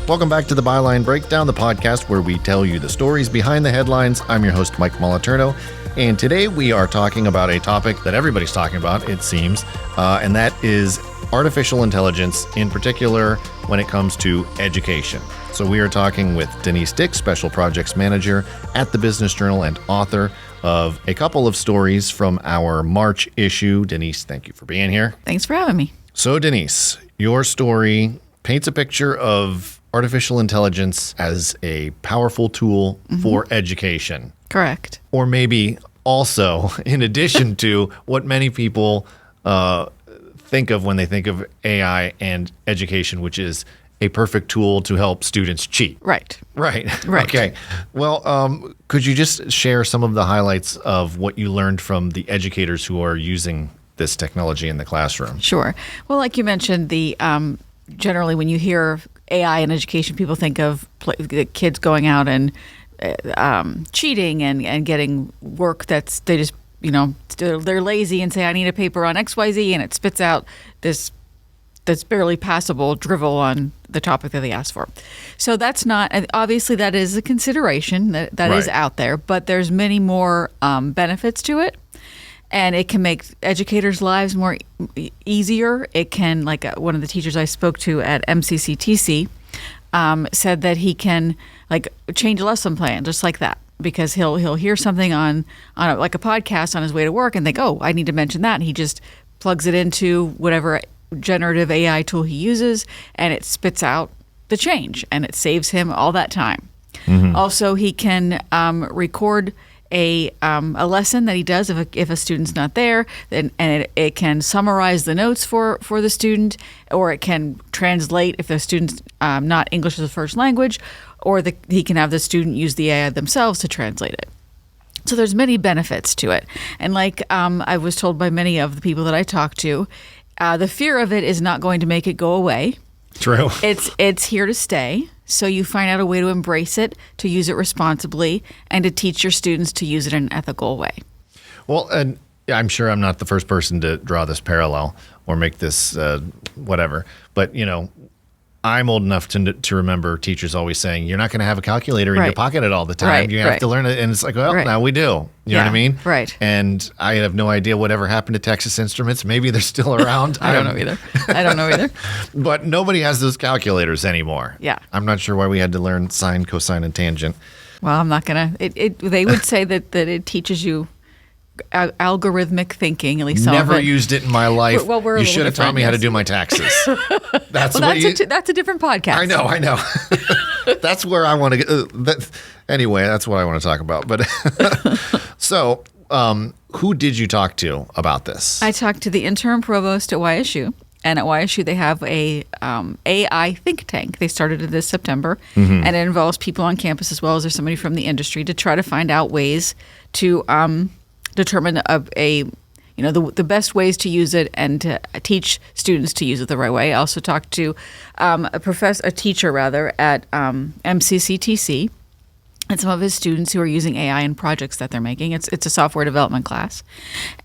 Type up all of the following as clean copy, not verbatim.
Welcome back to the Byline Breakdown, the podcast where we tell you the stories behind the headlines. I'm your host, Mike Moliterno, and today we are talking about a topic that everybody's talking about, it seems, and that is artificial intelligence, in particular when it comes to education. So we are talking with Denise Dick, Special Projects Manager at the Business Journal and author of a couple of stories from our March issue. Denise, thank you for being here. Thanks for having me. So Denise, your story paints a picture of artificial intelligence as a powerful tool for education. Correct. Or maybe also, in addition to what many people think of when they think of AI and education, which is a perfect tool to help students cheat. Right. Okay. Well, could you just share some of the highlights of what you learned from the educators who are using this technology in the classroom? Sure. Well, like you mentioned, the generally when you hear AI in education, people think of the kids going out and cheating and getting work that's they just they're lazy and say I need a paper on XYZ and it spits out this that's barely passable drivel on the topic that they asked for. So that's not, obviously that is a consideration that right. is out there, but there's many more benefits to it. And it can make educators' lives more easier. It can, like one of the teachers I spoke to at MCCTC said that he can change a lesson plan just like that, because he'll hear something on a podcast on his way to work and think, oh, I need to mention that. And he just plugs it into whatever generative AI tool he uses, and it spits out the change, and it saves him all that time. Mm-hmm. Also, he can record a lesson that he does if a student's not there, and it can summarize the notes for the student, or it can translate if the student's not English as a first language, or he can have the student use the AI themselves to translate it. So there's many benefits to it. And like I was told by many of the people that I talked to, the fear of it is not going to make it go away. True. It's here to stay. So you find out a way to embrace it, to use it responsibly, and to teach your students to use it in an ethical way. Well, and I'm sure I'm not the first person to draw this parallel or make this whatever, but I'm old enough to remember teachers always saying, you're not going to have a calculator in your pocket at all the time. Right, you have to learn it. And it's like, well, now we do. You know what I mean? Right. And I have no idea whatever happened to Texas Instruments. Maybe they're still around. I don't know either. But nobody has those calculators anymore. Yeah. I'm not sure why we had to learn sine, cosine, and tangent. Well, I'm not going to. They would say that it teaches you algorithmic thinking, at least some Never of it. used it in my life. We're you should have taught me how to do my taxes. That's a different podcast. I know. That's where I want to get. Anyway, that's what I want to talk about. But so, who did you talk to about this? I talked to the interim provost at YSU. And at YSU, they have a AI think tank. They started it this September, and it involves people on campus as well as there's somebody from the industry to try to find out ways to determine the best ways to use it and to teach students to use it the right way. I also talked to a teacher at MCCTC and some of his students who are using AI in projects that they're making. It's a software development class.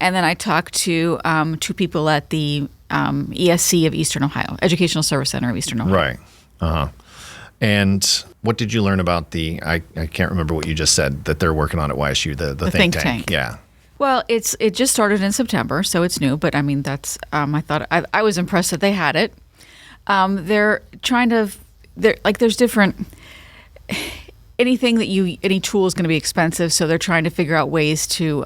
And then I talked to two people at the ESC of Eastern Ohio, Educational Service Center of Eastern Ohio. Right. Uh-huh. And what did you learn about I can't remember what you just said that they're working on at YSU, the think tank. Yeah. Well, it just started in September, so it's new. But I mean, that's I was impressed that they had it. They're trying to there's different. Any tool is going to be expensive, so they're trying to figure out ways to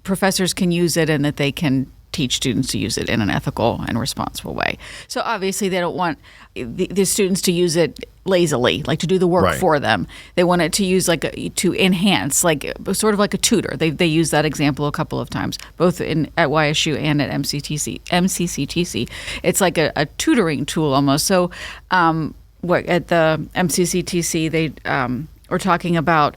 professors can use it and that they can teach students to use it in an ethical and responsible way. So obviously they don't want the students to use it lazily, like to do the work for them. They want it to use to enhance, sort of like a tutor. They use that example a couple of times, both at YSU and at MCCTC. It's like a tutoring tool almost. So at the MCCTC, they were talking about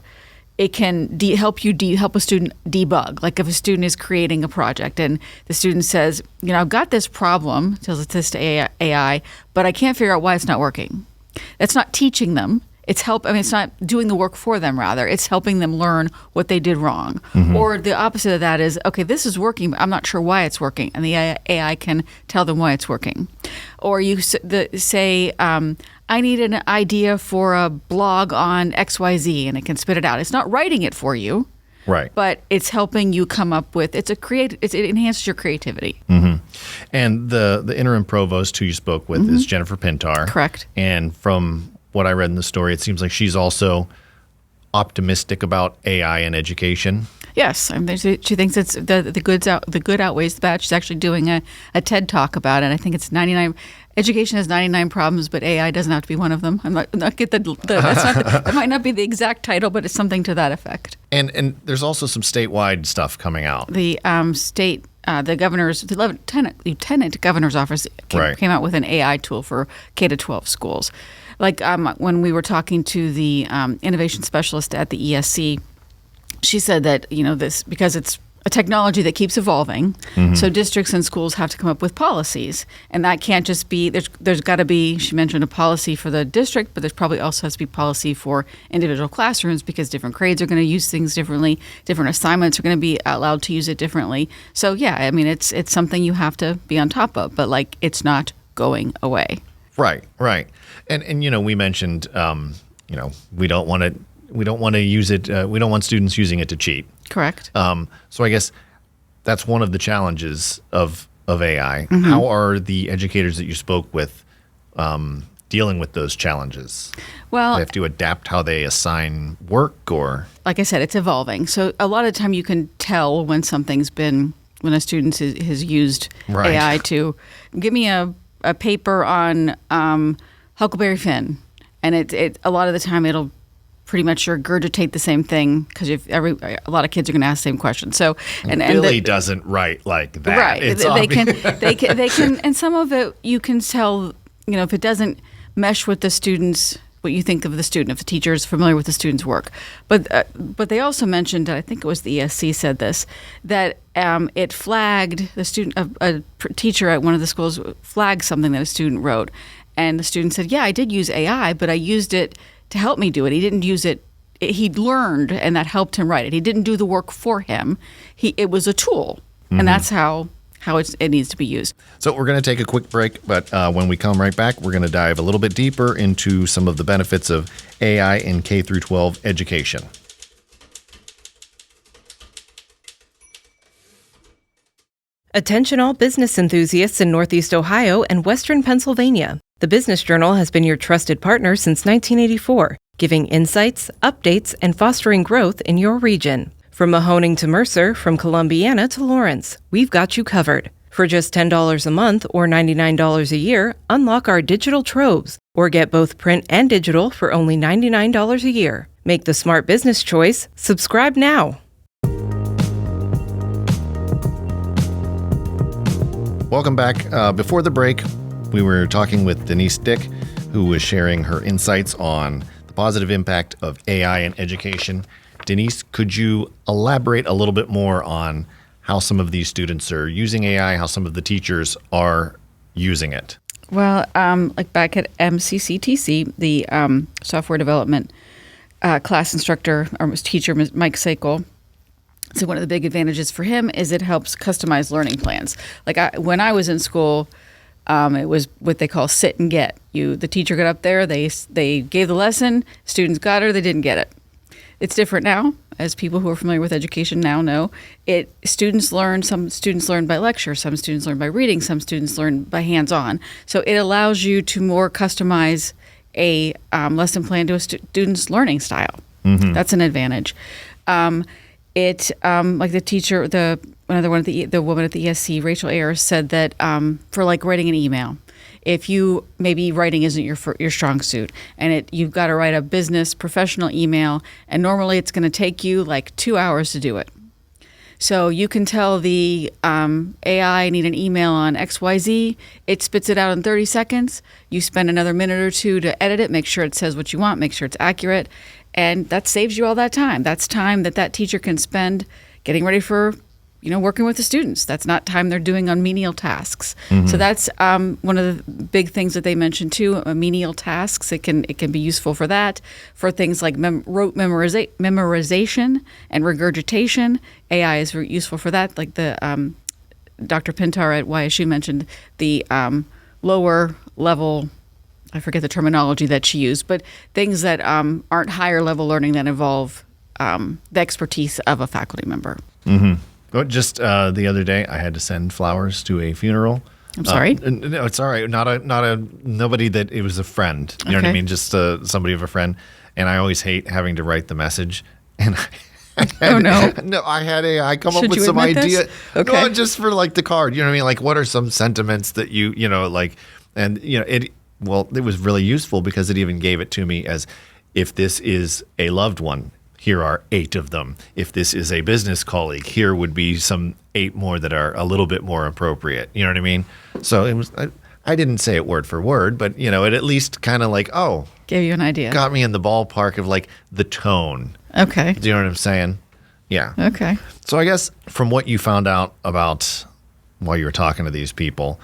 it can help a student debug. Like if a student is creating a project and the student says, I've got this problem, tells this to AI, but I can't figure out why it's not working. That's not teaching them. It's it's not doing the work for them, rather. It's helping them learn what they did wrong. Or the opposite of that is, okay, this is working, but I'm not sure why it's working. And the AI can tell them why it's working. Or you say, I need an idea for a blog on XYZ, and it can spit it out. It's not writing it for you. Right. But it's helping you come up with, it enhances your creativity. And the interim provost who you spoke with is Jennifer Pintar. Correct. And from what I read in the story, it seems like she's also optimistic about AI in education. Yes, she thinks it's the good outweighs the bad. She's actually doing a TED talk about it. I think it's 99. Education has 99 problems, but AI doesn't have to be one of them. That might not be the exact title, but it's something to that effect. And there's also some statewide stuff coming out. The lieutenant governor's office came out with an AI tool for K-12 schools. Like when we were talking to the innovation specialist at the ESC, she said that this, because it's a technology that keeps evolving, so districts and schools have to come up with policies, and that can't just be there's got to be. She mentioned a policy for the district, but there's probably also has to be policy for individual classrooms, because different grades are going to use things differently, different assignments are going to be allowed to use it differently. So yeah, it's something you have to be on top of, but it's not going away. Right. And we mentioned we don't want to use it. We don't want students using it to cheat. Correct. So I guess that's one of the challenges of AI. How are the educators that you spoke with dealing with those challenges? Well, they have to adapt how they assign work, or like I said, it's evolving. So a lot of the time you can tell when when a student has used AI to give me a paper on Huckleberry Finn, and it a lot of the time it'll pretty much regurgitate the same thing, because a lot of kids are going to ask the same question. So and Billy doesn't write like that. Right. It's they can, and some of it you can tell, if it doesn't mesh with the students, what you think of the student, if the teacher is familiar with the student's work. But they also mentioned, I think it was the ESC said this, that it flagged the student, a teacher at one of the schools flagged something that a student wrote, and the student said, "Yeah, I did use AI, but I used it to help me do it. He didn't use it. He learned, and that helped him write it. He didn't do the work for him. It was a tool, and that's how it needs to be used." So we're going to take a quick break, but when we come right back, we're going to dive a little bit deeper into some of the benefits of AI in K-12 education. Attention all business enthusiasts in Northeast Ohio and Western Pennsylvania. The Business Journal has been your trusted partner since 1984, giving insights, updates, and fostering growth in your region. From Mahoning to Mercer, from Columbiana to Lawrence, we've got you covered. For just $10 a month or $99 a year, unlock our digital troves, or get both print and digital for only $99 a year. Make the smart business choice. Subscribe now. Welcome back. Before the break, we were talking with Denise Dick, who was sharing her insights on the positive impact of AI in education. Denise, could you elaborate a little bit more on how some of these students are using AI, how some of the teachers are using it? Well, like back at MCCTC, the software development class instructor or teacher, Mike Sakel, so one of the big advantages for him is it helps customize learning plans. Like when I was in school, it was what they call sit and get. The teacher got up there, they gave the lesson, students got it or they didn't get it. It's different now, as people who are familiar with education now know. Some students learn by lecture, some students learn by reading, some students learn by hands-on. So it allows you to more customize a lesson plan to a student's learning style. That's an advantage. Like the teacher, the woman at the ESC, Rachel Ayers, said that for like writing an email, if maybe writing isn't your strong suit, and you've got to write a business professional email, and normally it's going to take you like 2 hours to do it. So you can tell the AI, I need an email on XYZ. It spits it out in 30 seconds. You spend another minute or two to edit it, make sure it says what you want, make sure it's accurate. And that saves you all that time. That's time that teacher can spend getting ready for working with the students. That's not time they're doing on menial tasks. So that's one of the big things that they mentioned too. Menial tasks. It can be useful for that. For things like rote memorization and regurgitation, AI is very useful for that. Like the Dr. Pintar at YSU mentioned the lower level. I forget the terminology that she used, but things that aren't higher level learning that involve the expertise of a faculty member. Well, just the other day, I had to send flowers to a funeral. I'm sorry. No, it's all right. Nobody that it was a friend. You know what I mean? Just somebody of a friend. And I always hate having to write the message. And I come up with some idea. Okay. No, just for like the card. You know what I mean? Like, what are some sentiments that it was really useful because it even gave it to me as, if this is a loved one, here are 8 of them. If this is a business colleague, here would be some 8 more that are a little bit more appropriate. You know what I mean? So it was. I didn't say it word for word, but it at least kind of like, gave you an idea. Got me in the ballpark of like the tone. Okay. Do you know what I'm saying? Yeah. Okay. So I guess from what you found out about while you were talking to these people,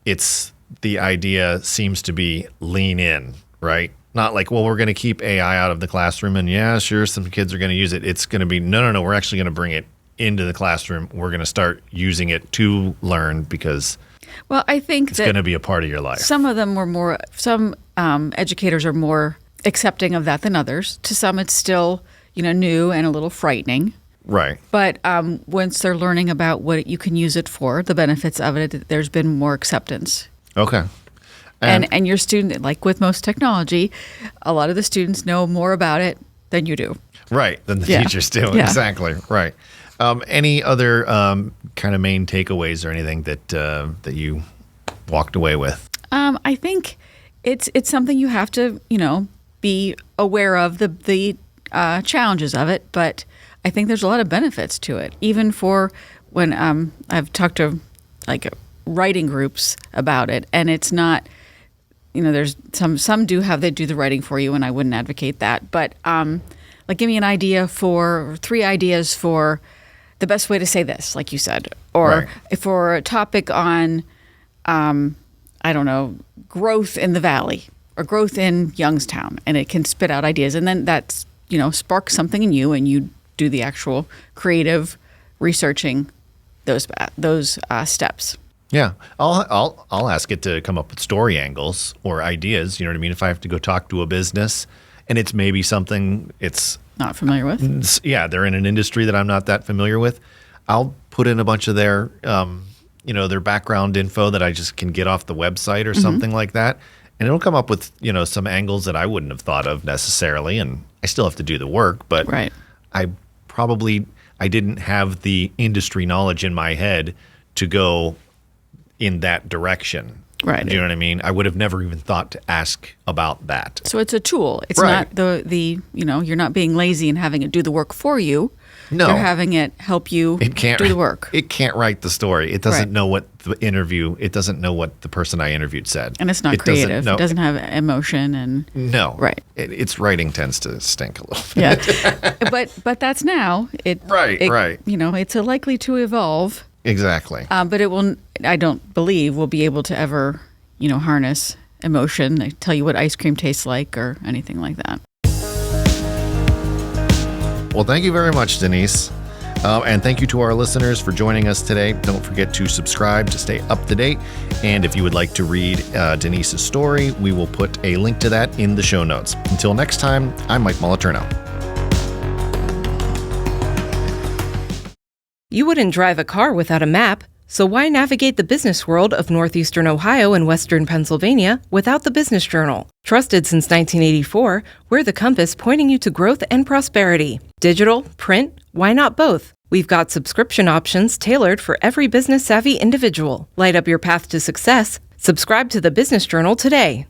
it's the idea seems to be lean in, right? Not like, well, we're going to keep AI out of the classroom and yeah, sure, some kids are going to use it. It's going to be, no, we're actually going to bring it into the classroom. We're going to start using it to learn because I think it's going to be a part of your life. Some of them some educators are more accepting of that than others. To some, it's still, new and a little frightening. Right. But once they're learning about what you can use it for, the benefits of it, there's been more acceptance. Okay. And your student, like with most technology, a lot of the students know more about it than you do. Right, than the teachers do. Yeah. Exactly, right. Any other kind of main takeaways or anything that you walked away with? I think it's something you have to, be aware of the challenges of it, but I think there's a lot of benefits to it. Even for when I've talked to like writing groups about it, and it's not. There's some do the writing for you, and I wouldn't advocate that. But like, give me an idea for 3 ideas for the best way to say this, like you said, or for a topic on, growth in the Valley or growth in Youngstown, and it can spit out ideas, and then that's sparks something in you, and you do the actual creative researching those steps. Yeah, I'll ask it to come up with story angles or ideas. You know what I mean? If I have to go talk to a business and it's maybe something it's not familiar with. Yeah, they're in an industry that I'm not that familiar with. I'll put in a bunch of their, their background info that I just can get off the website or something like that, and it'll come up with some angles that I wouldn't have thought of necessarily. And I still have to do the work, but I didn't have the industry knowledge in my head to go in that direction. Right. Do you know what I mean? I would have never even thought to ask about that. So it's a tool. It's not the you're not being lazy and having it do the work for you. No. You're having it help you do the work. It can't write the story. It doesn't know what it doesn't know what the person I interviewed said. And it's not creative. It doesn't have emotion and no. Right. Its writing tends to stink a little bit. Yeah. but that's now. Right. It's likely to evolve. Exactly. But it will, I don't believe, will be able to ever, harness emotion, tell you what ice cream tastes like or anything like that. Well, thank you very much, Denise. And thank you to our listeners for joining us today. Don't forget to subscribe to stay up to date. And if you would like to read Denise's story, we will put a link to that in the show notes. Until next time, I'm Mike Moliterno. You wouldn't drive a car without a map, so why navigate the business world of northeastern Ohio and western Pennsylvania without the Business Journal? Trusted since 1984, we're the compass pointing you to growth and prosperity. Digital, print, why not both? We've got subscription options tailored for every business-savvy individual. Light up your path to success. Subscribe to the Business Journal today.